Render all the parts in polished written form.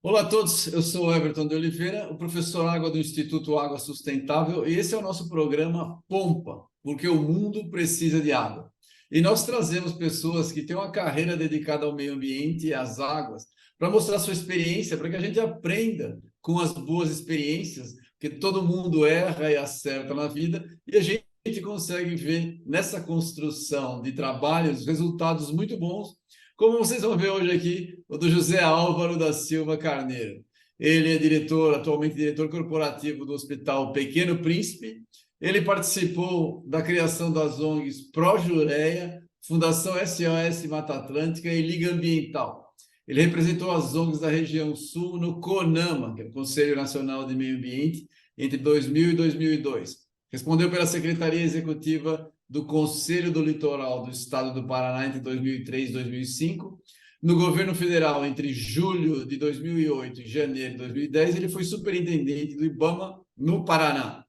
Olá a todos, eu sou o Everton de Oliveira, o professor Água do Instituto Água Sustentável, e esse é o nosso programa Pompa, porque o mundo precisa de água. E nós trazemos pessoas que têm uma carreira dedicada ao meio ambiente e às águas, para mostrar sua experiência, para que a gente aprenda com as boas experiências, porque todo mundo erra e acerta na vida, e a gente consegue ver nessa construção de trabalhos resultados muito bons, como vocês vão ver hoje aqui, o do José Álvaro da Silva Carneiro. Ele é diretor, atualmente diretor corporativo do Hospital Pequeno Príncipe. Ele participou da criação das ONGs Projureia, Fundação SOS Mata Atlântica e Liga Ambiental. Ele representou as ONGs da região sul no CONAMA, que é o Conselho Nacional de Meio Ambiente, entre 2000 e 2002. Respondeu pela Secretaria Executiva do Conselho do Litoral do Estado do Paraná entre 2003 e 2005. No governo federal, entre julho de 2008 e janeiro de 2010, ele foi superintendente do IBAMA no Paraná.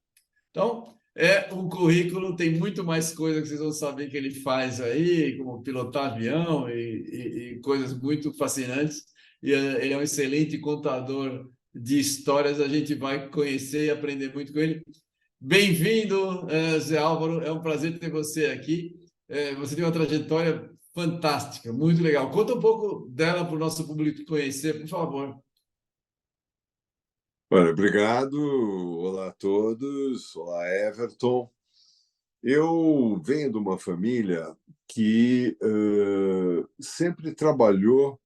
Então, é um currículo, tem muito mais coisa que vocês vão saber que ele faz aí, como pilotar avião e coisas muito fascinantes. E ele é um excelente contador de histórias, a gente vai conhecer e aprender muito com ele. Bem-vindo, Zé Álvaro, é um prazer ter você aqui. Você tem uma trajetória fantástica, muito legal. Conta um pouco dela para o nosso público conhecer, por favor. Olha, obrigado. Olá a todos. Olá, Everton. Eu venho de uma família que sempre trabalhou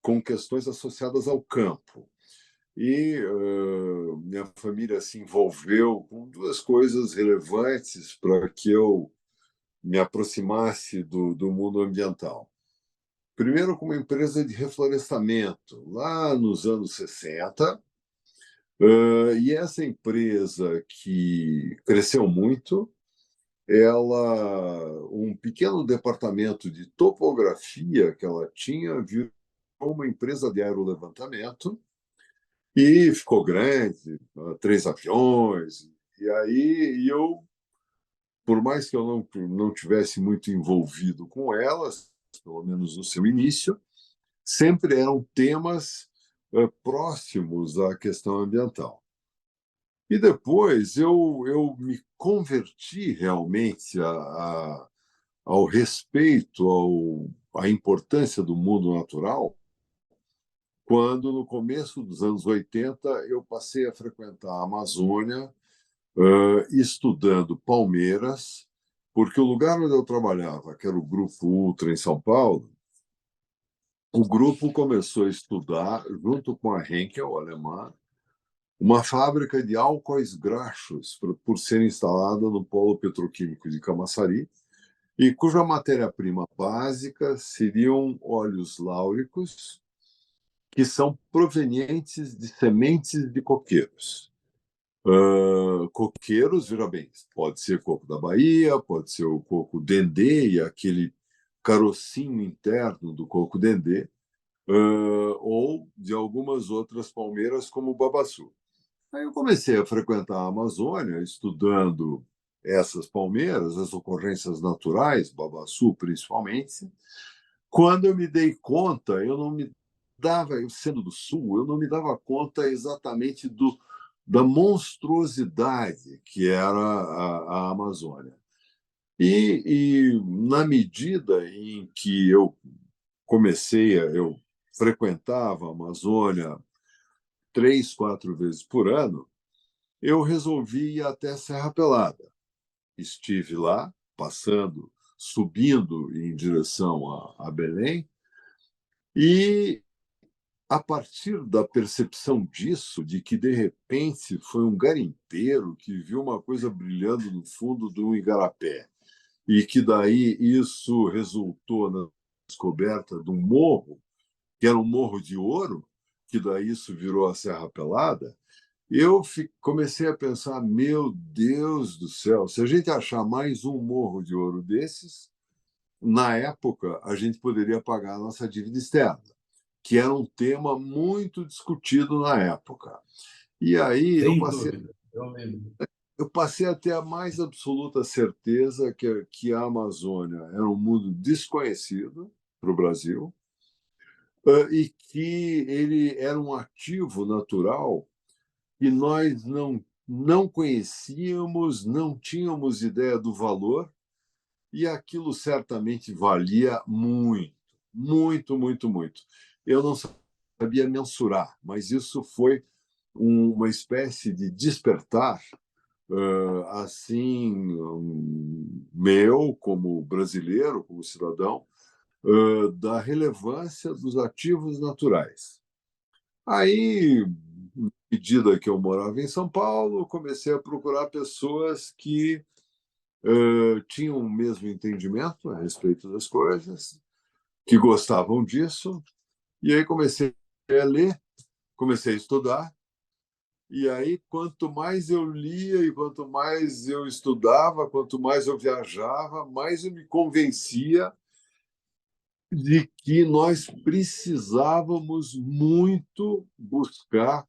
com questões associadas ao campo. E minha família se envolveu com duas coisas relevantes para que eu me aproximasse do mundo ambiental. Primeiro, com uma empresa de reflorestamento, lá nos anos 60. E essa empresa, que cresceu muito, um pequeno departamento de topografia que ela tinha virou uma empresa de aerolevantamento e ficou grande, 3 aviões. E aí eu, por mais que eu não tivesse muito envolvido com elas, pelo menos no seu início, sempre eram temas próximos à questão ambiental. E depois eu me converti realmente ao respeito, à importância do mundo natural, quando, no começo dos anos 80, eu passei a frequentar a Amazônia, estudando palmeiras, porque o lugar onde eu trabalhava, que era o Grupo Ultra em São Paulo, o grupo começou a estudar, junto com a Henkel, alemã, uma fábrica de álcoois graxos por ser instalada no polo petroquímico de Camaçari, e cuja matéria-prima básica seriam óleos láuricos, que são provenientes de sementes de coqueiros. Coqueiros, veja bem, pode ser coco da Bahia, pode ser o coco dendê, aquele carocinho interno do coco dendê, ou de algumas outras palmeiras, como o babaçu. Aí eu comecei a frequentar a Amazônia, estudando essas palmeiras, as ocorrências naturais, babaçu principalmente. Quando eu me dei conta, eu não me dava, eu sendo do Sul, eu não me dava conta exatamente da monstruosidade que era a Amazônia. E na medida em que eu eu frequentava a Amazônia 3, 4 vezes por ano, eu resolvi ir até Serra Pelada. Estive lá, subindo em direção a Belém, e a partir da percepção disso, de que de repente foi um garimpeiro que viu uma coisa brilhando no fundo de um igarapé, e que daí isso resultou na descoberta de um morro, que era um morro de ouro, que daí isso virou a Serra Pelada. Eu comecei a pensar, meu Deus do céu, se a gente achar mais um morro de ouro desses, na época a gente poderia pagar a nossa dívida externa, que era um tema muito discutido na época. E aí eu Sem passei, dúvida, eu lembro. eu passei a ter a mais absoluta certeza que a Amazônia era um mundo desconhecido para o Brasil, e que ele era um ativo natural que nós não conhecíamos, não tínhamos ideia do valor, e aquilo certamente valia muito, muito, muito, muito. Eu não sabia mensurar, mas isso foi uma espécie de despertar, assim, meu, como brasileiro, como cidadão, da relevância dos ativos naturais. Aí, à medida que eu morava em São Paulo, comecei a procurar pessoas que tinham o mesmo entendimento a respeito das coisas, que gostavam disso, e aí comecei a ler, comecei a estudar, e aí quanto mais eu lia e quanto mais eu estudava, quanto mais eu viajava, mais eu me convencia de que nós precisávamos muito buscar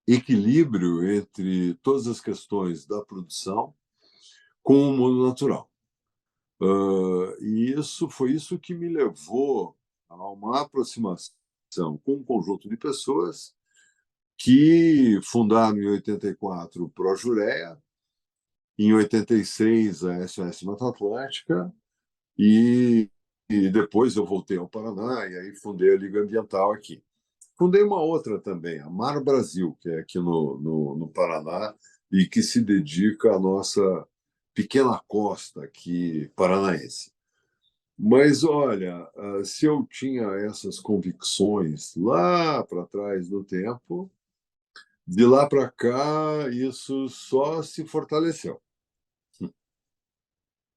equilíbrio entre todas as questões da produção com o mundo natural. E isso foi isso que me levou a uma aproximação com um conjunto de pessoas que fundaram em 84 o Projureia, em 86 a SOS Mata Atlântica, e, e depois eu voltei ao Paraná e aí fundei a Liga Ambiental aqui. Fundei uma outra também, a Mar Brasil, que é aqui no Paraná e que se dedica à nossa pequena costa aqui paranaense. Mas olha, se eu tinha essas convicções lá para trás no tempo, de lá para cá isso só se fortaleceu.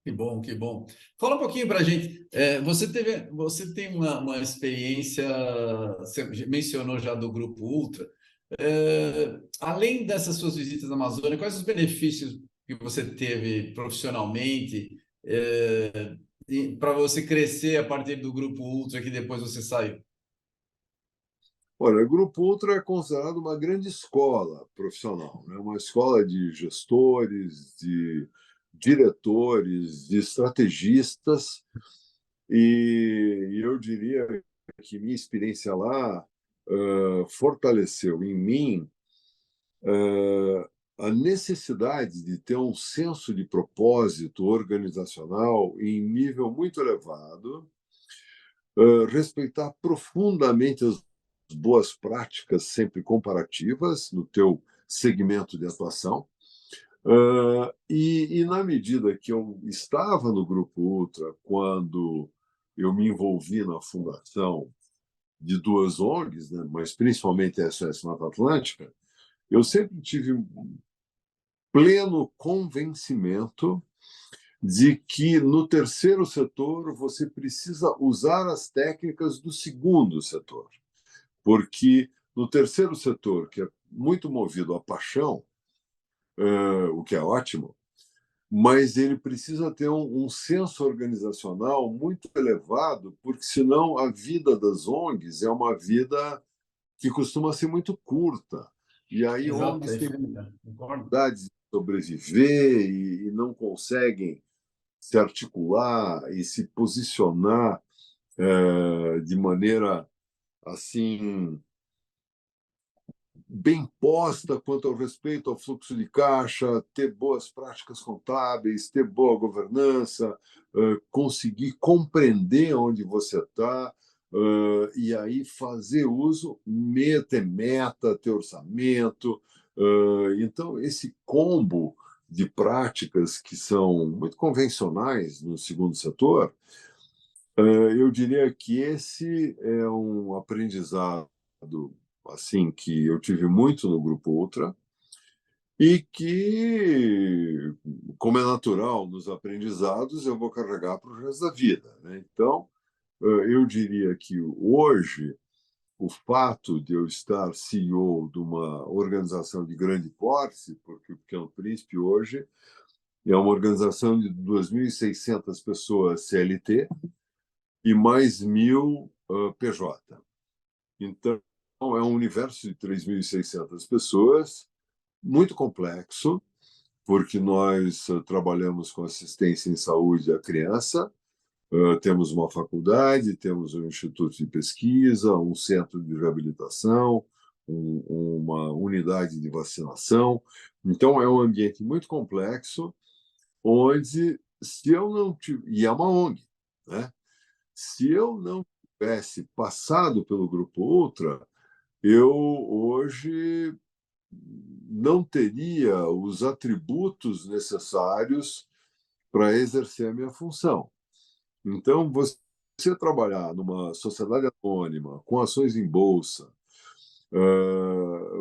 Que bom, que bom. Fala um pouquinho para a gente. Você tem uma experiência, você mencionou já do Grupo Ultra. Além dessas suas visitas à Amazônia, quais os benefícios que você teve profissionalmente, para você crescer a partir do Grupo Ultra que depois você saiu? Olha, o Grupo Ultra é considerado uma grande escola profissional, né? Uma escola de gestores, de diretores, de estrategistas, e eu diria que minha experiência lá fortaleceu em mim a necessidade de ter um senso de propósito organizacional em nível muito elevado, respeitar profundamente as boas práticas sempre comparativas no teu segmento de atuação. Na medida que eu estava no Grupo Ultra, quando eu me envolvi na fundação de duas ONGs, né, mas principalmente a SOS Mata Atlântica, eu sempre tive pleno convencimento de que no terceiro setor você precisa usar as técnicas do segundo setor, porque no terceiro setor, que é muito movido à paixão, o que é ótimo, mas ele precisa ter um senso organizacional muito elevado, porque senão a vida das ONGs é uma vida que costuma ser muito curta. E aí Exato, é ONGs têm efêmera, concordo. dificuldades de sobreviver e não conseguem se articular e se posicionar de maneira assim bem posta quanto ao respeito ao fluxo de caixa, ter boas práticas contábeis, ter boa governança, conseguir compreender onde você está, e aí fazer uso, ter meta, ter orçamento. Então, esse combo de práticas que são muito convencionais no segundo setor, eu diria que esse é um aprendizado assim que eu tive muito no Grupo Ultra e que, como é natural nos aprendizados, eu vou carregar para o resto da vida, né? Então, eu diria que hoje o fato de eu estar CEO de uma organização de grande porte, porque o Pequeno Príncipe hoje é uma organização de 2.600 pessoas CLT e mais 1.000 PJ. Então, é um universo de 3.600 pessoas muito complexo, porque nós trabalhamos com assistência em saúde à criança, temos uma faculdade, temos um instituto de pesquisa, um centro de reabilitação, uma unidade de vacinação. Então, é um ambiente muito complexo, onde, se eu não tivesse, e é uma ONG, né? Se eu não tivesse passado pelo Grupo Ultra, eu hoje não teria os atributos necessários para exercer a minha função. Então, você trabalhar numa sociedade anônima, com ações em bolsa,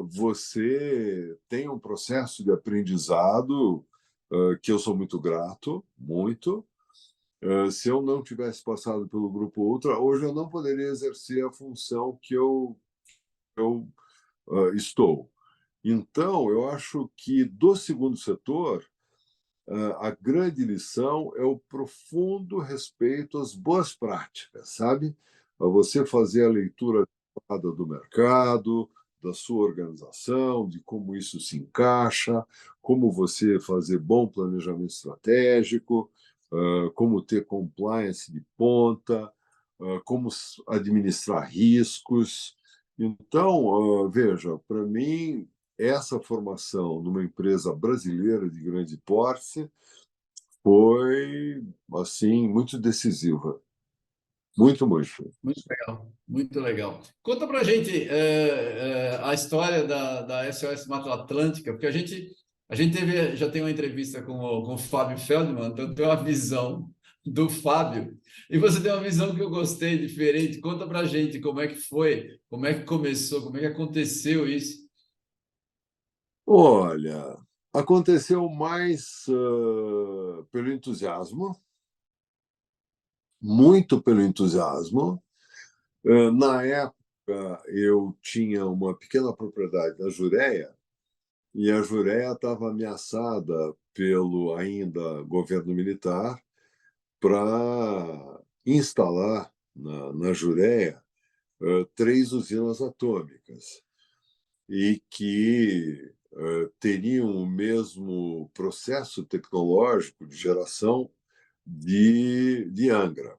você tem um processo de aprendizado que eu sou muito grato, muito. Se eu não tivesse passado pelo Grupo Ultra, hoje eu não poderia exercer a função que eu estou. Então, eu acho que do segundo setor, a grande lição é o profundo respeito às boas práticas, sabe? A você fazer a leitura adequada do mercado, da sua organização, de como isso se encaixa, como você fazer bom planejamento estratégico, como ter compliance de ponta, como administrar riscos. Então, veja, para mim, essa formação numa empresa brasileira de grande porte foi assim muito decisiva, muito, muito. Muito legal, muito legal. Conta para a gente a história da SOS Mata Atlântica, porque a gente já tem uma entrevista com o Fábio Feldman, então tem uma visão do Fábio, e você tem uma visão que eu gostei, diferente. Conta para a gente como é que foi, como é que começou, como é que aconteceu isso. Olha, aconteceu mais pelo entusiasmo, muito pelo entusiasmo. Na época, eu tinha uma pequena propriedade na Jureia, e a Jureia estava ameaçada pelo ainda governo militar para instalar na Jureia três usinas atômicas e que teriam o mesmo processo tecnológico de geração de Angra.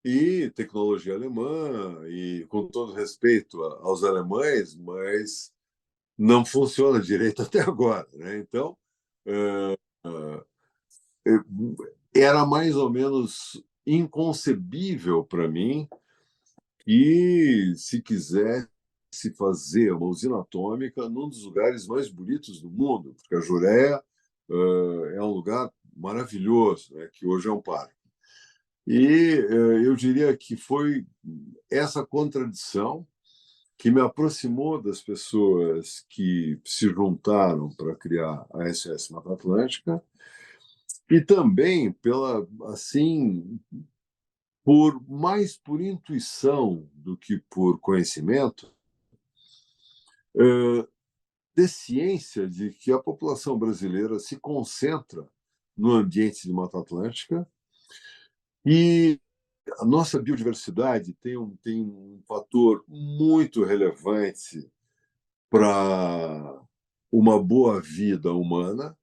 E tecnologia alemã, e com todo respeito aos alemães, mas não funciona direito até agora, né? Então, eh, era mais ou menos inconcebível para mim que se quisesse fazer uma usina atômica num dos lugares mais bonitos do mundo, porque a Jureia é um lugar maravilhoso, né, que hoje é um parque. E eu diria que foi essa contradição que me aproximou das pessoas que se juntaram para criar a SOS Mata Atlântica e também pela assim por intuição do que por conhecimento, eh, de ciência de que a população brasileira se concentra no ambiente de Mata Atlântica e a nossa biodiversidade tem um fator muito relevante para uma boa vida humana,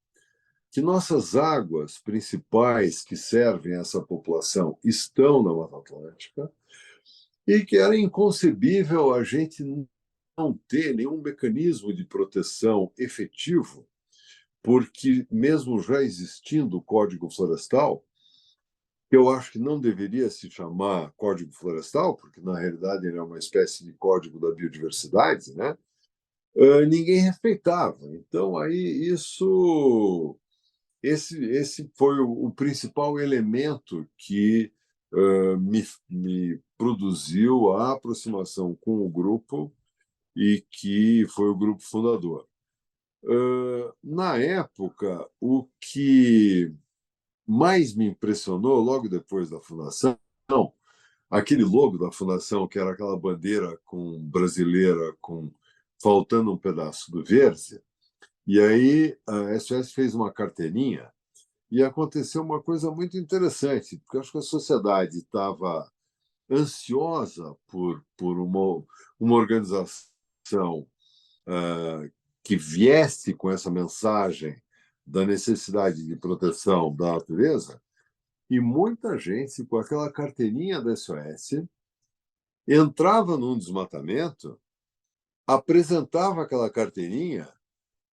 que nossas águas principais que servem a essa população estão na Mata Atlântica e que era inconcebível a gente não ter nenhum mecanismo de proteção efetivo, porque mesmo já existindo o Código Florestal, que eu acho que não deveria se chamar Código Florestal, porque na realidade ele é uma espécie de Código da Biodiversidade, né? Ninguém respeitava. Então aí esse foi o principal elemento que me produziu a aproximação com o grupo e que foi o grupo fundador. Na época, o que mais me impressionou, logo depois da fundação, aquele logo da fundação, que era aquela bandeira com brasileira com faltando um pedaço do verde, e aí a SOS fez uma carteirinha e aconteceu uma coisa muito interessante, porque eu acho que a sociedade estava ansiosa por uma organização que viesse com essa mensagem da necessidade de proteção da natureza, e muita gente, com aquela carteirinha da SOS, entrava num desmatamento, apresentava aquela carteirinha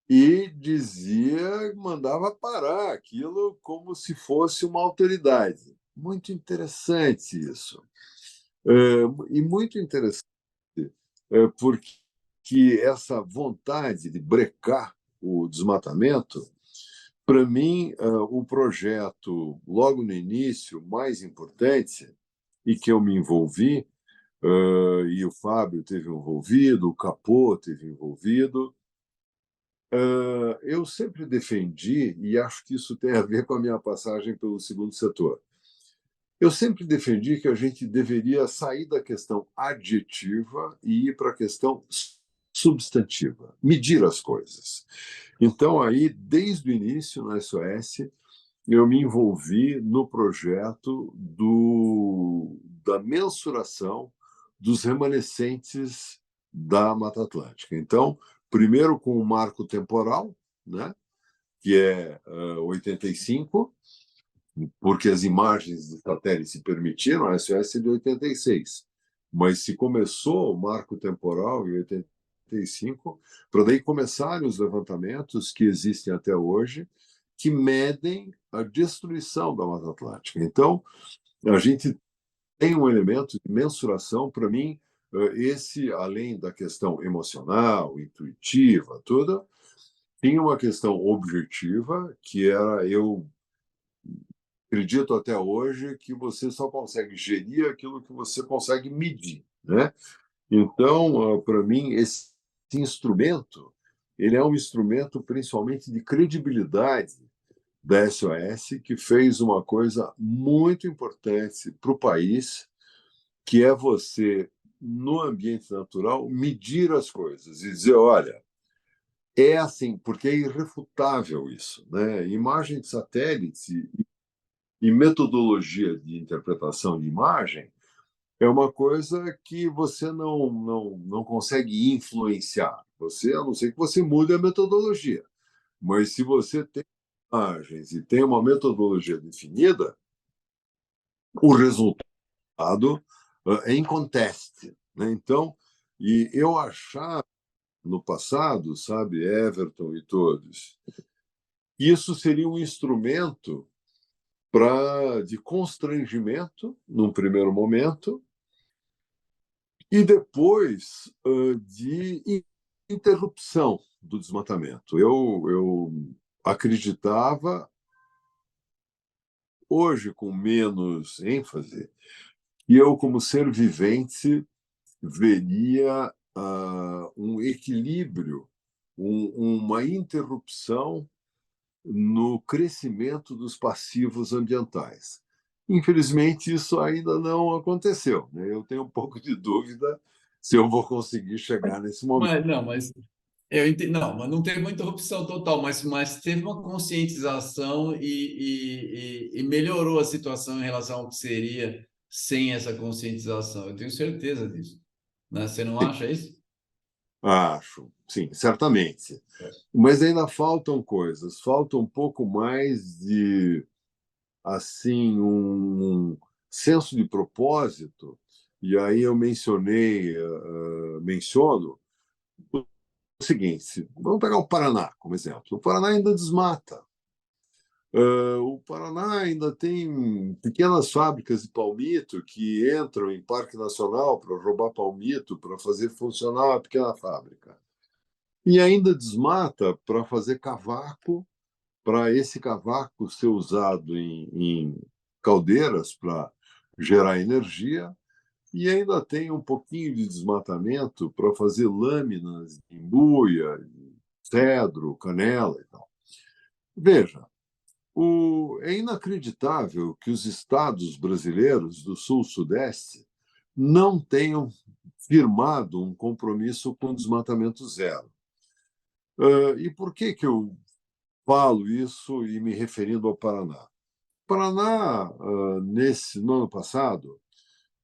e dizia, mandava parar aquilo como se fosse uma autoridade. Muito interessante isso. E muito interessante porque essa vontade de brecar o desmatamento, para mim, o projeto, logo no início, mais importante, e que eu me envolvi, e o Fábio teve envolvido, o Capô teve envolvido, eu sempre defendi, e acho que isso tem a ver com a minha passagem pelo segundo setor, eu sempre defendi que a gente deveria sair da questão adjetiva e ir para a questão substantiva, medir as coisas. Então, aí, desde o início, na SOS, eu me envolvi no projeto da mensuração dos remanescentes da Mata Atlântica. Então, primeiro com o marco temporal, né, que é 85, porque as imagens de satélite se permitiram, a SOS é de 86. Mas se começou o marco temporal em 85, para daí começarem os levantamentos que existem até hoje, que medem a destruição da Mata Atlântica. Então, a gente tem um elemento de mensuração, para mim, esse, além da questão emocional, intuitiva, toda, tinha uma questão objetiva, que era eu acredito até hoje que você só consegue gerir aquilo que você consegue medir, né? Então, para mim, esse instrumento, ele é um instrumento principalmente de credibilidade da SOS, que fez uma coisa muito importante para o país, que é você, no ambiente natural, medir as coisas e dizer, olha, é assim, porque é irrefutável isso, né? Imagem de satélite e metodologia de interpretação de imagem é uma coisa que você não consegue influenciar. Você, a não ser que você mude a metodologia. Mas se você tem imagens e tem uma metodologia definida, o resultado é inconteste, né? Então, e eu achava no passado, sabe, Everton e todos, isso seria um instrumento de constrangimento, num primeiro momento, e depois de interrupção do desmatamento. Eu acreditava, hoje com menos ênfase, que eu, como ser vivente, veria um equilíbrio, uma interrupção no crescimento dos passivos ambientais. Infelizmente, isso ainda não aconteceu, né? Eu tenho um pouco de dúvida se eu vou conseguir chegar nesse momento. Mas eu entendo, não, mas não teve uma interrupção total, mas teve uma conscientização e melhorou a situação em relação ao que seria sem essa conscientização. Eu tenho certeza disso, né? Você não acha isso? Acho, sim, certamente. Mas ainda faltam coisas, falta um pouco mais de assim um senso de propósito. E aí eu menciono o seguinte: vamos pegar o Paraná como exemplo. O Paraná ainda desmata. O Paraná ainda tem pequenas fábricas de palmito que entram em Parque Nacional para roubar palmito, para fazer funcionar uma pequena fábrica. E ainda desmata para fazer cavaco, para esse cavaco ser usado em caldeiras para gerar energia. E ainda tem um pouquinho de desmatamento para fazer lâminas de embuia, cedro, canela e tal. Veja, é inacreditável que os estados brasileiros do Sul-Sudeste não tenham firmado um compromisso com desmatamento zero. E por que eu falo isso e me referindo ao Paraná? O Paraná, no ano passado,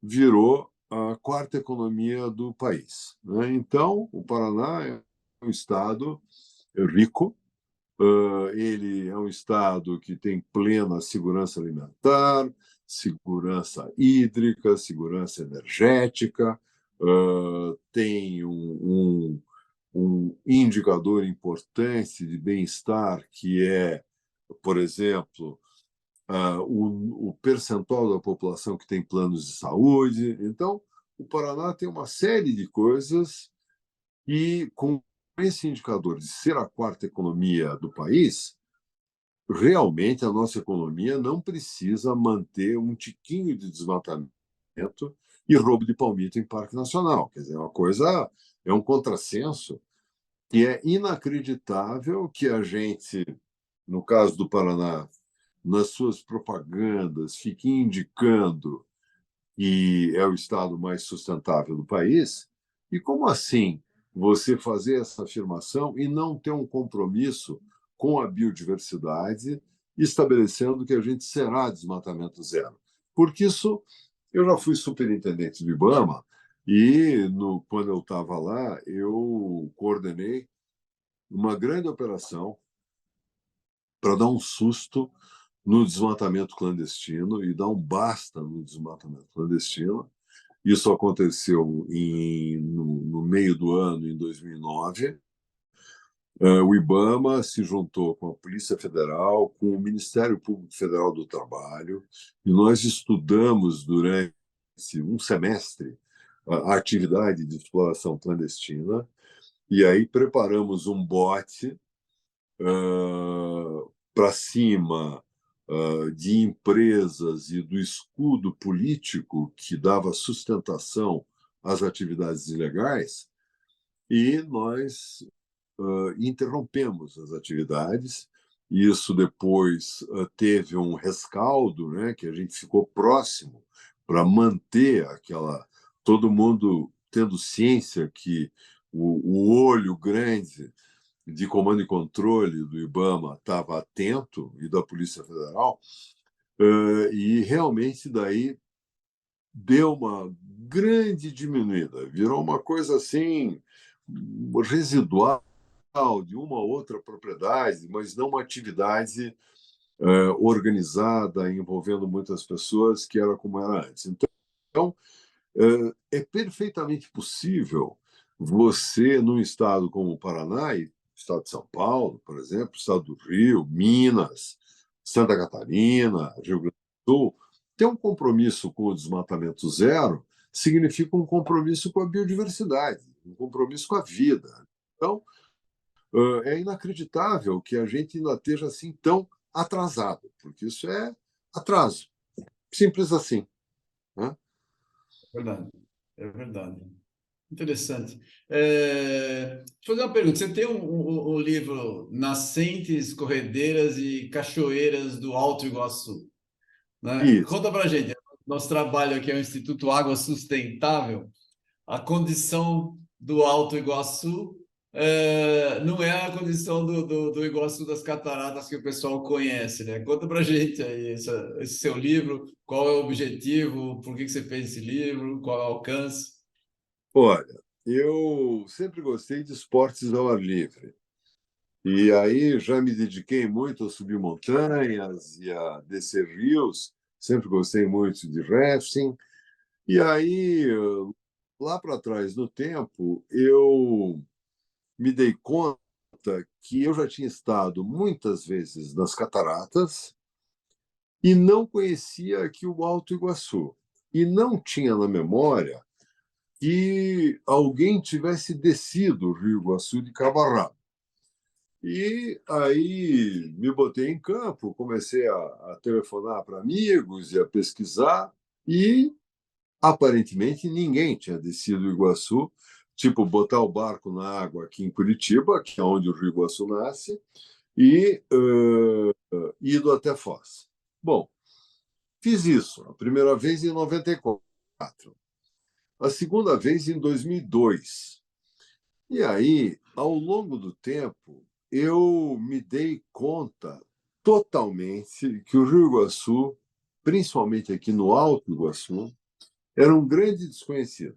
virou a quarta economia do país, né? Então, o Paraná um estado rico, ele é um estado que tem plena segurança alimentar, segurança hídrica, segurança energética, tem um indicador importante de bem-estar, que é, por exemplo, o percentual da população que tem planos de saúde. Então, o Paraná tem uma série de coisas e, com esse indicador de ser a quarta economia do país, realmente a nossa economia não precisa manter um tiquinho de desmatamento e roubo de palmito em Parque Nacional. Quer dizer, é um contrassenso que é inacreditável que a gente, no caso do Paraná, nas suas propagandas, fique indicando que é o estado mais sustentável do país. E como assim você fazer essa afirmação e não ter um compromisso com a biodiversidade, estabelecendo que a gente será desmatamento zero? Porque isso, eu já fui superintendente do IBAMA e, quando eu estava lá, eu coordenei uma grande operação para dar um susto no desmatamento clandestino e dar um basta no desmatamento clandestino. Isso aconteceu no meio do ano, em 2009. O IBAMA se juntou com a Polícia Federal, com o Ministério Público Federal do Trabalho, e nós estudamos durante um semestre a atividade de exploração clandestina, e aí preparamos um bote para cima de empresas e do escudo político que dava sustentação às atividades ilegais, e nós interrompemos as atividades. Isso depois teve um rescaldo, né, que a gente ficou próximo para manter todo mundo tendo ciência que o olho grande de comando e controle do IBAMA estava atento, e da Polícia Federal, e realmente daí deu uma grande diminuída, virou uma coisa assim residual de uma ou outra propriedade, mas não uma atividade organizada, envolvendo muitas pessoas, que era como era antes. Então, é perfeitamente possível você, num estado como o Paraná, e estado de São Paulo, por exemplo, estado do Rio, Minas, Santa Catarina, Rio Grande do Sul, ter um compromisso com o desmatamento zero significa um compromisso com a biodiversidade, um compromisso com a vida. Então, é inacreditável que a gente ainda esteja assim tão atrasado, porque isso é atraso, simples assim, né? É verdade, é verdade. Interessante. Deixa eu fazer uma pergunta. Você tem o livro Nascentes, Corredeiras e Cachoeiras do Alto Iguaçu, né? Isso. Conta para gente. Nosso trabalho aqui é o Instituto Água Sustentável. A condição do Alto Iguaçu não é a condição do Iguaçu das Cataratas que o pessoal conhece, né? Conta para gente aí esse seu livro, qual é o objetivo, por que você fez esse livro, qual é o alcance. Olha, eu sempre gostei de esportes ao ar livre. E aí já me dediquei muito a subir montanhas e a descer rios. Sempre gostei muito de rafting. E aí, lá para trás no tempo, eu me dei conta que eu já tinha estado muitas vezes nas cataratas e não conhecia aqui o Alto Iguaçu. E não tinha na memória que alguém tivesse descido o Rio Iguaçu de cabo a rabo. E aí me botei em campo, comecei a telefonar para amigos e a pesquisar, e aparentemente ninguém tinha descido o Iguaçu, tipo botar o barco na água aqui em Curitiba, que é onde o Rio Iguaçu nasce, e ido até Foz. Bom, fiz isso a primeira vez em 94, a segunda vez em 2002. E aí, ao longo do tempo, eu me dei conta totalmente que o Rio Iguaçu, principalmente aqui no Alto Iguaçu, era um grande desconhecido.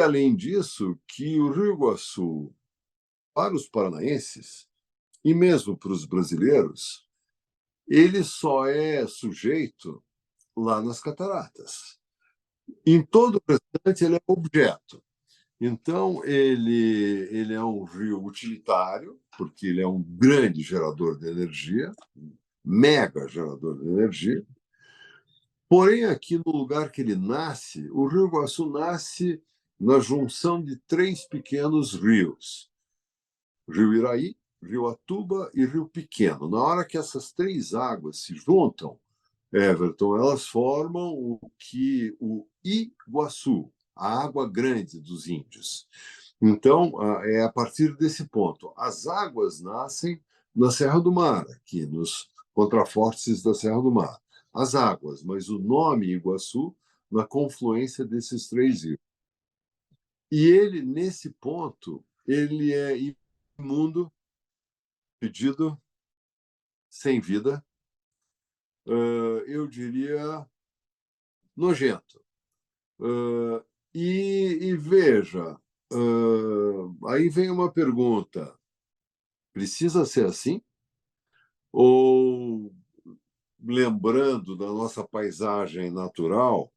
Além disso, que o Rio Iguaçu, para os paranaenses, e mesmo para os brasileiros, ele só é sujeito lá nas cataratas. Em todo o restante, ele é objeto. Então, ele é um rio utilitário, porque ele é um grande gerador de energia, mega gerador de energia. Porém, aqui no lugar que ele nasce, o Rio Iguaçu nasce na junção de três pequenos rios: Rio Iraí, Rio Atuba e Rio Pequeno. Na hora que essas três águas se juntam, Everton, elas formam o Iguaçu, a água grande dos índios. Então, é a partir desse ponto. As águas nascem na Serra do Mar, aqui nos contrafortes da Serra do Mar. As águas, mas o nome Iguaçu na confluência desses três rios. E ele, nesse ponto, ele é imundo, fedido, sem vida, eu diria nojento. Veja, aí vem uma pergunta: precisa ser assim? Ou, lembrando da nossa paisagem natural,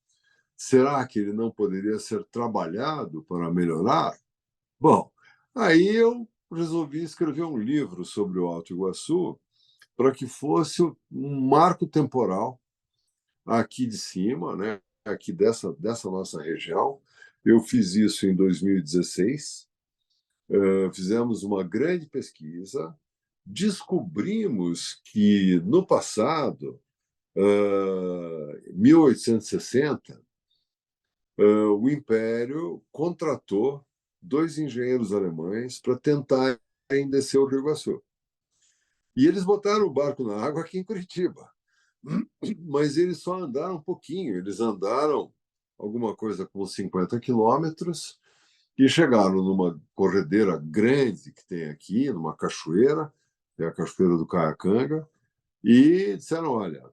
será que ele não poderia ser trabalhado para melhorar? Bom, aí eu resolvi escrever um livro sobre o Alto Iguaçu para que fosse um marco temporal aqui de cima, né, aqui dessa nossa região. Eu fiz isso em 2016. Fizemos uma grande pesquisa, descobrimos que no passado, 1860, o Império contratou dois engenheiros alemães para tentarem descer o Rio Iguaçu. E eles botaram o barco na água aqui em Curitiba. Mas eles só andaram um pouquinho, eles andaram alguma coisa como 50 quilômetros e chegaram numa corredeira grande que tem aqui, numa cachoeira, que é a Cachoeira do Caiacanga, e disseram: olha,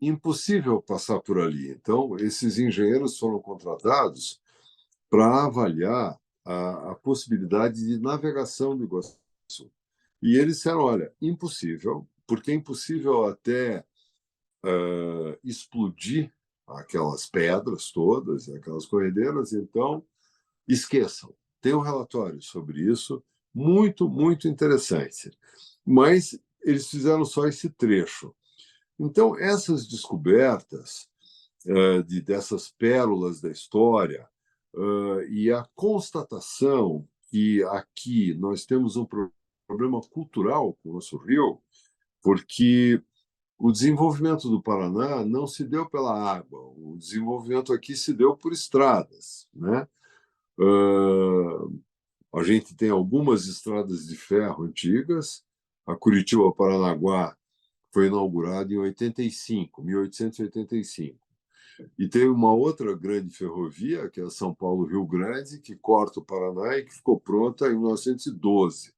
impossível passar por ali. Então, esses engenheiros foram contratados para avaliar a possibilidade de navegação do Iguaçu. E eles disseram: olha, impossível, porque é impossível até explodir aquelas pedras todas, aquelas corredeiras, então esqueçam. Tem um relatório sobre isso, muito, muito interessante. Mas eles fizeram só esse trecho. Então, essas descobertas dessas pérolas da história e a constatação que aqui nós temos um problema cultural com o nosso rio, porque o desenvolvimento do Paraná não se deu pela água, o desenvolvimento aqui se deu por estradas, né? A gente tem algumas estradas de ferro antigas. A Curitiba-Paranaguá foi inaugurada em 85, 1885. E teve uma outra grande ferrovia, que é a São Paulo-Rio Grande, que corta o Paraná e que ficou pronta em 1912.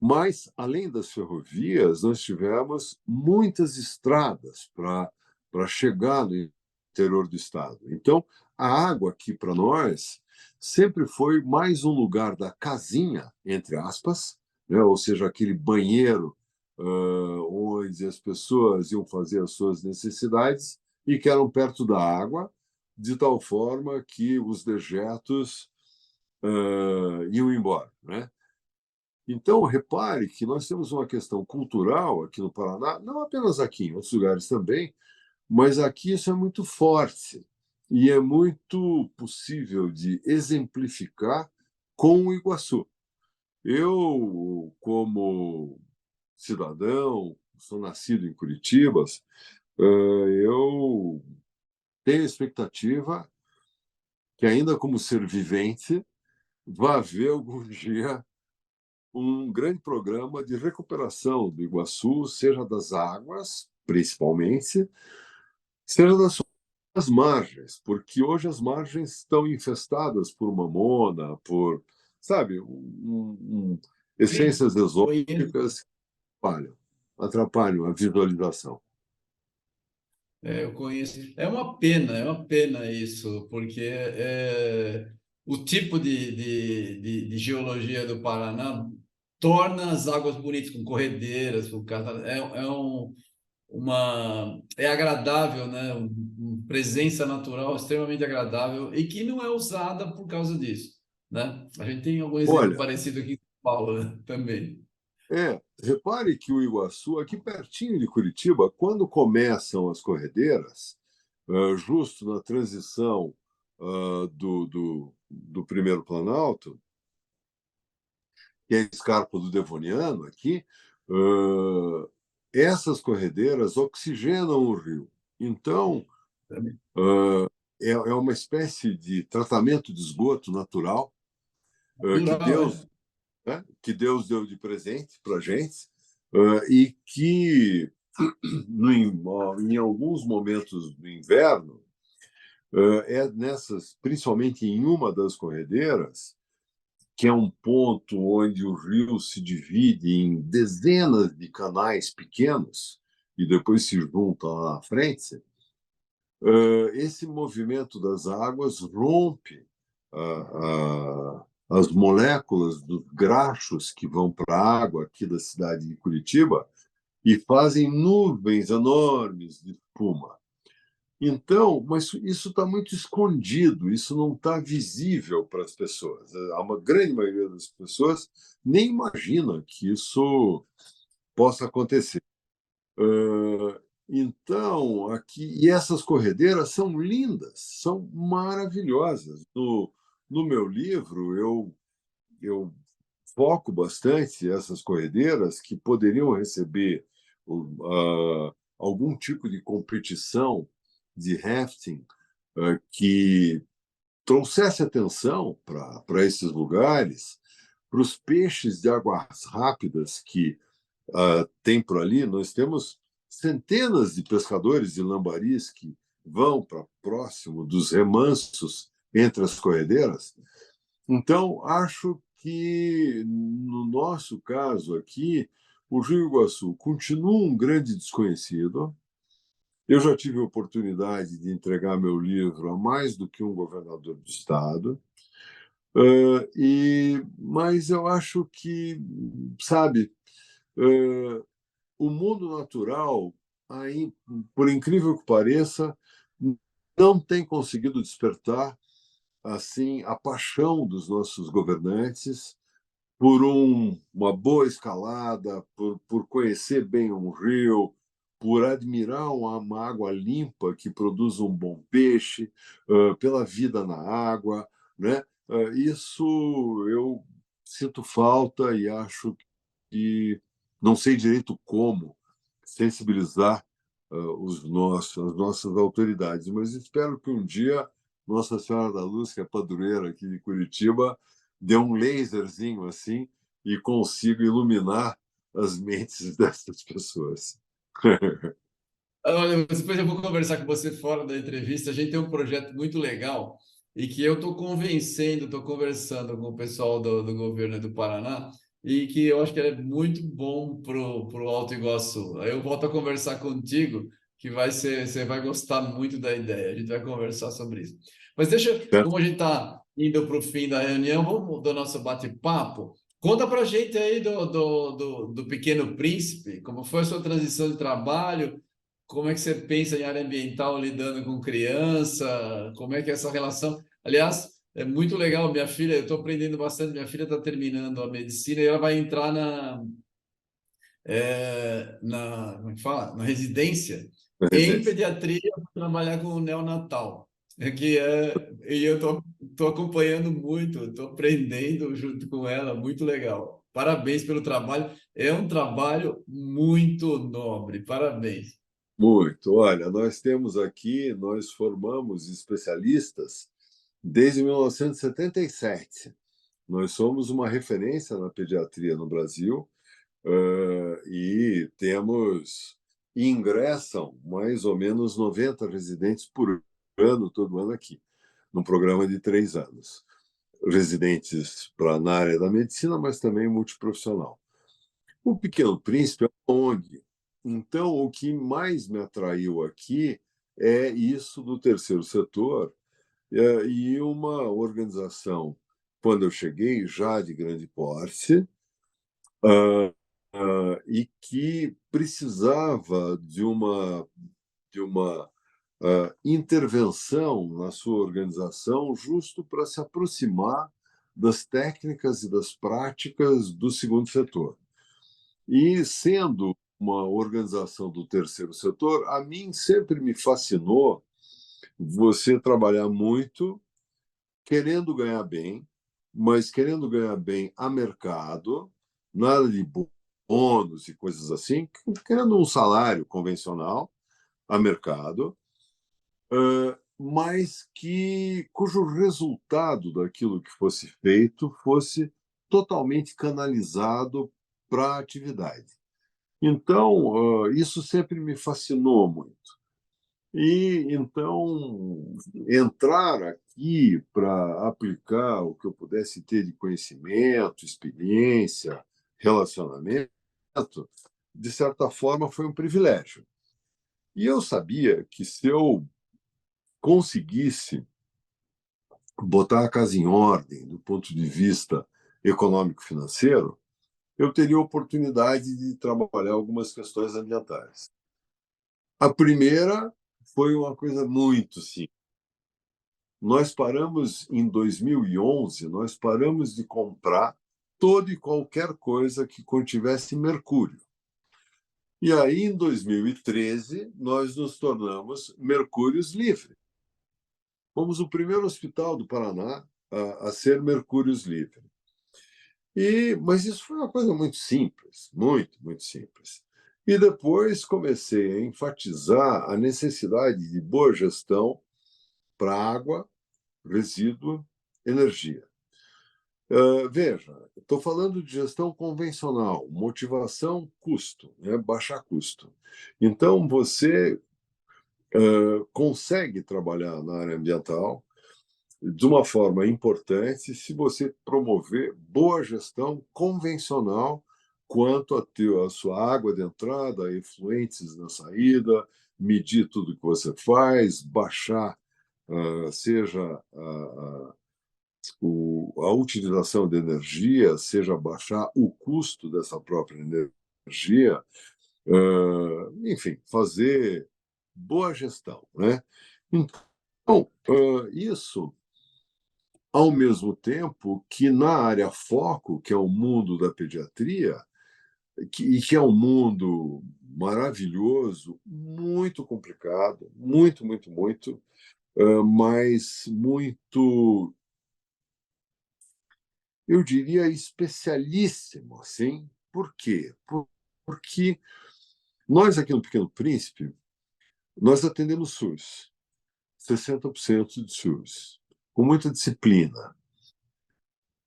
Mas, além das ferrovias, nós tivemos muitas estradas para chegar no interior do estado. Então, a água aqui para nós sempre foi mais um lugar da casinha, entre aspas, né? Ou seja, aquele banheiro onde as pessoas iam fazer as suas necessidades e que eram perto da água, de tal forma que os dejetos iam embora, né? Então, repare que nós temos uma questão cultural aqui no Paraná, não apenas aqui, em outros lugares também, mas aqui isso é muito forte e é muito possível de exemplificar com o Iguaçu. Eu, como cidadão, sou nascido em Curitiba, eu tenho a expectativa que, ainda como ser vivente, vá haver algum dia um grande programa de recuperação do Iguaçu, seja das águas, principalmente, seja das suas margens, porque hoje as margens estão infestadas por mamona, por, sabe, essências exóticas que atrapalham a visualização. Eu conheço. É uma pena isso, porque o tipo de geologia do Paraná torna as águas bonitas, com corredeiras, com é agradável, né? Uma presença natural extremamente agradável e que não é usada por causa disso, né? A gente tem algum exemplo Olha, parecido aqui em São Paulo, né? Também. repare que o Iguaçu, aqui pertinho de Curitiba, quando começam as corredeiras, justo na transição do primeiro Planalto, que é a Escarpa do Devoniano aqui, essas corredeiras oxigenam o rio. Então, Também. é uma espécie de tratamento de esgoto natural que Natural, é. Deus, né, que Deus deu de presente para a gente e que, em alguns momentos do inverno, principalmente em uma das corredeiras, que é um ponto onde o rio se divide em dezenas de canais pequenos e depois se junta lá na frente, esse movimento das águas rompe as moléculas dos graxos que vão para a água aqui da cidade de Curitiba e fazem nuvens enormes de espuma. Então, mas isso está muito escondido, isso não está visível para as pessoas. A grande maioria das pessoas nem imagina que isso possa acontecer. Então, e essas corredeiras são lindas, são maravilhosas. No meu livro, eu foco bastante essas corredeiras que poderiam receber algum tipo de competição de rafting que trouxesse atenção para esses lugares, para os peixes de águas rápidas que tem por ali. Nós temos centenas de pescadores de lambaris que vão para próximo dos remansos entre as corredeiras. Então, acho que, no nosso caso aqui, o Rio Iguaçu continua um grande desconhecido. Eu já tive a oportunidade de entregar meu livro a mais do que um governador do estado, mas eu acho que, sabe, o mundo natural, aí, por incrível que pareça, não tem conseguido despertar assim a paixão dos nossos governantes por uma boa escalada, por conhecer bem um rio, por admirar uma água limpa que produz um bom peixe, pela vida na água, né? Isso eu sinto falta e acho que não sei direito como sensibilizar as nossas autoridades, mas espero que um dia Nossa Senhora da Luz, que é padroeira aqui de Curitiba, dê um laserzinho assim e consiga iluminar as mentes dessas pessoas. Olha, depois eu vou conversar com você fora da entrevista. A gente tem um projeto muito legal e que eu estou convencendo, estou conversando com o pessoal do governo do Paraná e que eu acho que é muito bom pro Alto Iguaçu. Aí eu volto a conversar contigo, que você vai gostar muito da ideia. A gente vai conversar sobre isso. Mas deixa, como a gente está indo para o fim da reunião, vamos do nosso bate-papo. Conta para a gente aí do Pequeno Príncipe, como foi a sua transição de trabalho. Como é que você pensa em área ambiental lidando com criança? Como é que é essa relação? Aliás, é muito legal. Minha filha, eu estou aprendendo bastante. Minha filha está terminando a medicina e ela vai entrar como é que fala? Na residência em Residência. pediatria para trabalhar com o neonatal. E eu tô acompanhando muito, estou aprendendo junto com ela, muito legal. Parabéns pelo trabalho. É um trabalho muito nobre. Parabéns. Muito. Olha, nós formamos especialistas desde 1977. Nós somos uma referência na pediatria no Brasil e ingressam mais ou menos 90 residentes por ano, todo ano aqui, num programa de 3 anos. Residentes na área da medicina, mas também multiprofissional. O Pequeno Príncipe é uma ONG. Então, o que mais me atraiu aqui é isso do terceiro setor, e uma organização, quando eu cheguei, já de grande porte, e que precisava de uma intervenção na sua organização justo para se aproximar das técnicas e das práticas do segundo setor. E sendo uma organização do terceiro setor, a mim sempre me fascinou você trabalhar muito, querendo ganhar bem, mas querendo ganhar bem a mercado, nada de bônus e coisas assim, querendo um salário convencional a mercado, mas cujo resultado daquilo que fosse feito fosse totalmente canalizado para a atividade. Então, isso sempre me fascinou muito. E então entrar aqui para aplicar o que eu pudesse ter de conhecimento, experiência, relacionamento, de certa forma foi um privilégio. E eu sabia que se eu conseguisse botar a casa em ordem do ponto de vista econômico-financeiro, eu teria oportunidade de trabalhar algumas questões ambientais. A primeira foi uma coisa muito simples. Nós paramos em 2011, nós paramos de comprar toda e qualquer coisa que contivesse mercúrio. E aí, em 2013, nós nos tornamos mercúrios livre. Fomos o primeiro hospital do Paraná a ser mercúrios livre. Mas isso foi uma coisa muito simples, muito, muito simples. E depois comecei a enfatizar a necessidade de boa gestão para água, resíduo, energia. Veja, estou falando de gestão convencional, motivação, custo, né? Baixar custo. Então, você consegue trabalhar na área ambiental de uma forma importante se você promover boa gestão convencional quanto a sua água de entrada, efluentes na saída, medir tudo que você faz, baixar, seja a utilização de energia, seja baixar o custo dessa própria energia, enfim, fazer boa gestão, né? Então, isso ao mesmo tempo que na área foco, que é o mundo da pediatria, que é um mundo maravilhoso, muito complicado, muito, muito, muito, mas muito, eu diria, especialíssimo, assim. Por quê? Porque nós aqui no Pequeno Príncipe, nós atendemos SUS, 60% de SUS, com muita disciplina.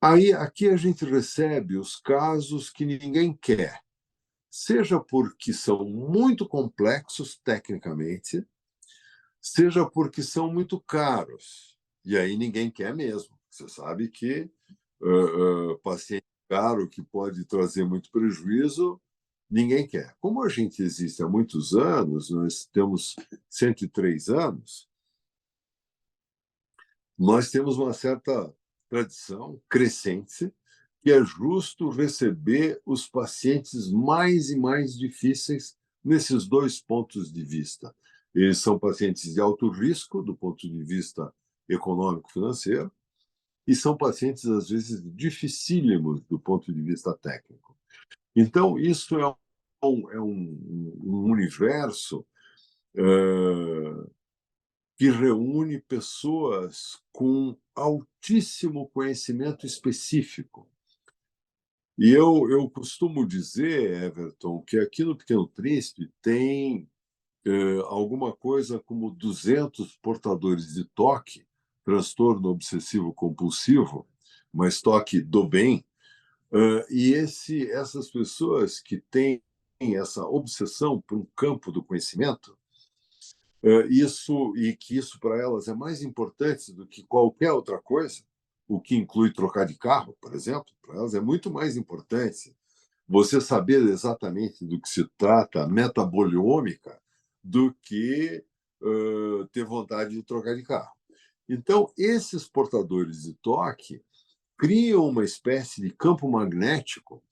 Aí, aqui a gente recebe os casos que ninguém quer, seja porque são muito complexos tecnicamente, seja porque são muito caros. E aí ninguém quer mesmo. Você sabe que paciente caro que pode trazer muito prejuízo, ninguém quer. Como a gente existe há muitos anos, nós temos 103 anos, nós temos uma certa tradição crescente que é justo receber os pacientes mais e mais difíceis nesses dois pontos de vista. Eles são pacientes de alto risco, do ponto de vista econômico-financeiro, e são pacientes, às vezes, dificílimos do ponto de vista técnico. Então, isso é um universo que reúne pessoas com altíssimo conhecimento específico. E eu costumo dizer, Everton, que aqui no Pequeno Príncipe tem alguma coisa como 200 portadores de TOC, transtorno obsessivo compulsivo, mas TOC do bem, e essas pessoas que têm essa obsessão por um campo do conhecimento, isso para elas é mais importante do que qualquer outra coisa, o que inclui trocar de carro, por exemplo, para elas é muito mais importante você saber exatamente do que se trata a metaboliômica do que ter vontade de trocar de carro. Então, esses portadores de toque criam uma espécie de campo magnético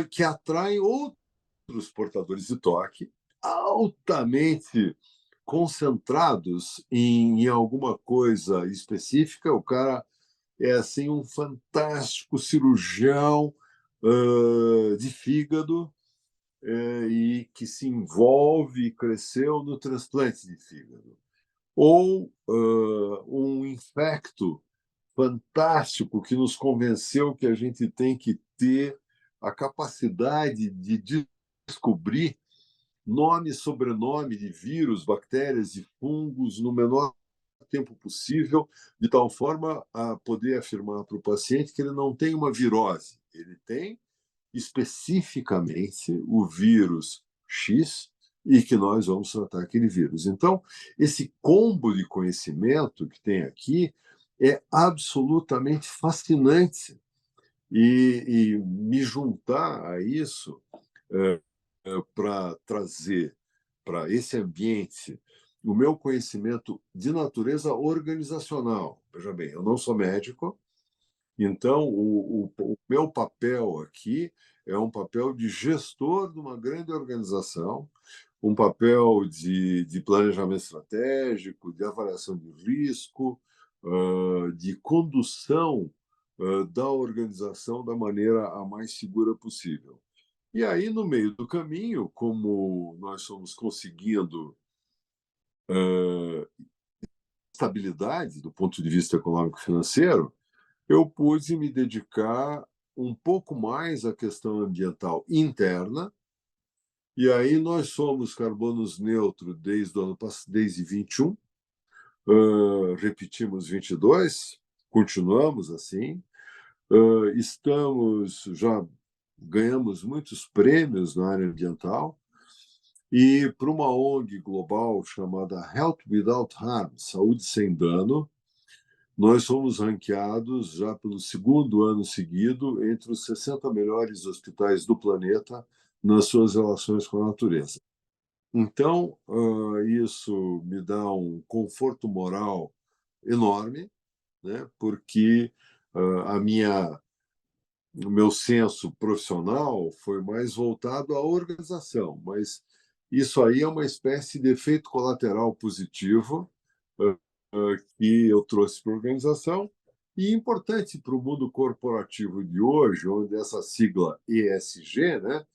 que atrai outros portadores de toque altamente concentrados em alguma coisa específica. O cara é assim um fantástico cirurgião de fígado e que se envolve e cresceu no transplante de fígado. Ou um infecto fantástico que nos convenceu que a gente tem que ter a capacidade de descobrir nome e sobrenome de vírus, bactérias e fungos no menor tempo possível, de tal forma a poder afirmar para o paciente que ele não tem uma virose, ele tem especificamente o vírus X e que nós vamos tratar aquele vírus. Então, esse combo de conhecimento que tem aqui é absolutamente fascinante. E me juntar a isso para trazer para esse ambiente o meu conhecimento de natureza organizacional. Veja bem, eu não sou médico, então o meu papel aqui é um papel de gestor de uma grande organização, um papel de planejamento estratégico, de avaliação de risco, de condução da organização da maneira a mais segura possível. E aí, no meio do caminho, como nós fomos conseguindo estabilidade do ponto de vista econômico-financeiro, eu pude me dedicar um pouco mais à questão ambiental interna. E aí nós somos carbonos neutro desde o ano passado, desde 21, repetimos 22, continuamos assim, já ganhamos muitos prêmios na área ambiental. E para uma ONG global chamada Health Without Harm, Saúde Sem Dano, nós fomos ranqueados já pelo segundo ano seguido entre os 60 melhores hospitais do planeta nas suas relações com a natureza. Então, isso me dá um conforto moral enorme, né? Porque o meu senso profissional foi mais voltado à organização, mas isso aí é uma espécie de efeito colateral positivo que eu trouxe para a organização e importante para o mundo corporativo de hoje, onde essa sigla ESG, né,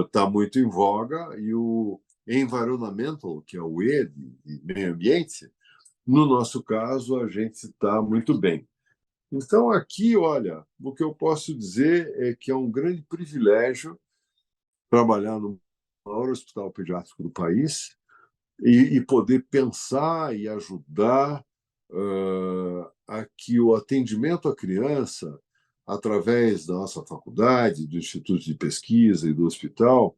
está muito em voga, e o environmental, que é o E de meio ambiente, no nosso caso, a gente está muito bem. Então, aqui, olha, o que eu posso dizer é que é um grande privilégio trabalhar no maior hospital pediátrico do país e poder pensar e ajudar a que o atendimento à criança, através da nossa faculdade, do Instituto de Pesquisa e do hospital,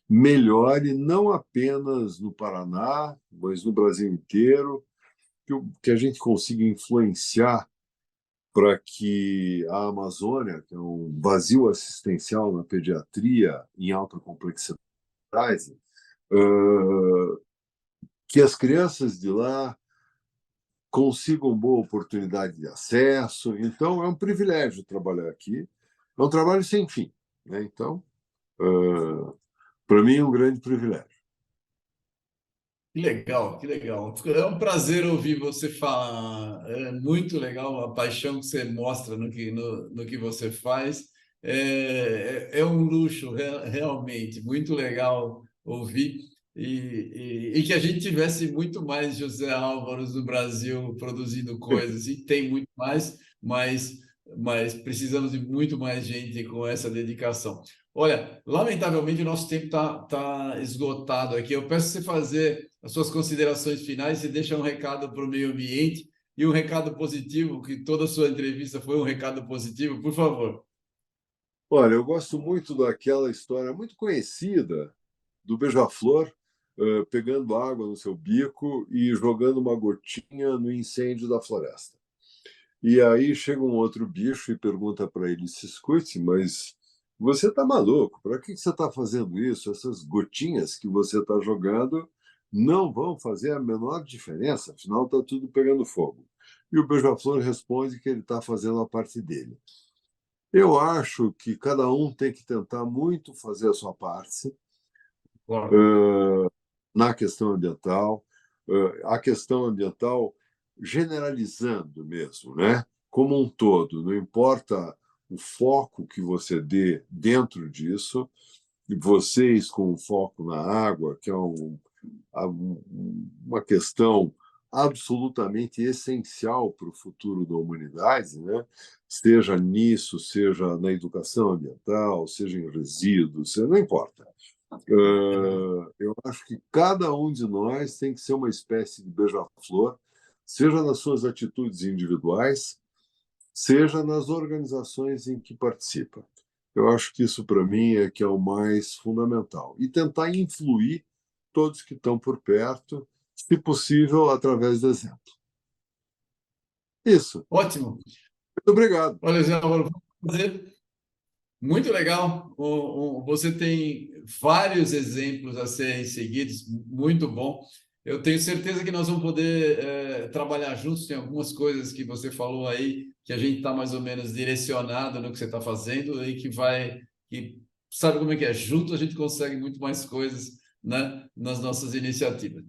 melhore não apenas no Paraná, mas no Brasil inteiro, que a gente consiga influenciar para que a Amazônia, que é um vazio assistencial na pediatria em alta complexidade, que as crianças de lá consigam boa oportunidade de acesso. Então, é um privilégio trabalhar aqui. É um trabalho sem fim, né? Então, para mim, é um grande privilégio. Que legal, que legal. É um prazer ouvir você falar. É muito legal a paixão que você mostra no que você faz. É um luxo, realmente. Muito legal ouvir. E que a gente tivesse muito mais José Álvaros no Brasil produzindo coisas. E tem muito mais, mas precisamos de muito mais gente com essa dedicação. Olha, lamentavelmente o nosso tempo tá esgotado aqui. Eu peço você fazer as suas considerações finais e deixa um recado para o meio ambiente e um recado positivo, que toda a sua entrevista foi um recado positivo, por favor. Olha, eu gosto muito daquela história muito conhecida do beija-flor pegando água no seu bico e jogando uma gotinha no incêndio da floresta. E aí chega um outro bicho e pergunta para ele: se escute, mas você está maluco? Para que você está fazendo isso? Essas gotinhas que você está jogando não vão fazer a menor diferença, afinal está tudo pegando fogo. E o Beija-Flor responde que ele está fazendo a parte dele. Eu acho que cada um tem que tentar muito fazer a sua parte Claro. na questão ambiental, a questão ambiental generalizando mesmo, né? Como um todo, não importa o foco que você dê dentro disso, e vocês com o foco na água, que é uma questão absolutamente essencial para o futuro da humanidade, né? Seja nisso, seja na educação ambiental, seja em resíduos, não importa. Eu acho que cada um de nós tem que ser uma espécie de beija-flor, seja nas suas atitudes individuais, seja nas organizações em que participa. Eu acho que isso, para mim, é que é o mais fundamental. E tentar influir todos que estão por perto, se possível, através do exemplo. Isso. Ótimo. Muito obrigado. Olha, Zé Álvaro, foi um prazer. Muito legal. Você tem vários exemplos a serem seguidos, muito bom. Eu tenho certeza que nós vamos poder trabalhar juntos. Tem algumas coisas que você falou aí que a gente está mais ou menos direcionado no que você está fazendo e que sabe como é que é? Junto a gente consegue muito mais coisas, né, nas nossas iniciativas.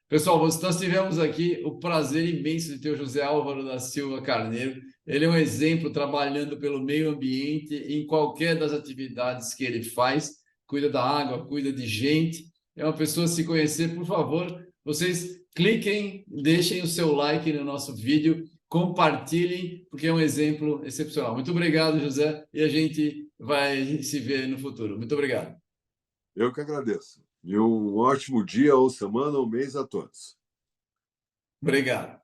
Pessoal, nós tivemos aqui o prazer imenso de ter o José Álvaro da Silva Carneiro. Ele é um exemplo trabalhando pelo meio ambiente em qualquer das atividades que ele faz. Cuida da água, cuida de gente. É uma pessoa a se conhecer. Por favor, vocês cliquem, deixem o seu like no nosso vídeo, compartilhem, porque é um exemplo excepcional. Muito obrigado, José, e a gente vai se ver no futuro. Muito obrigado. Eu que agradeço. E um ótimo dia, ou semana, ou mês a todos. Obrigado.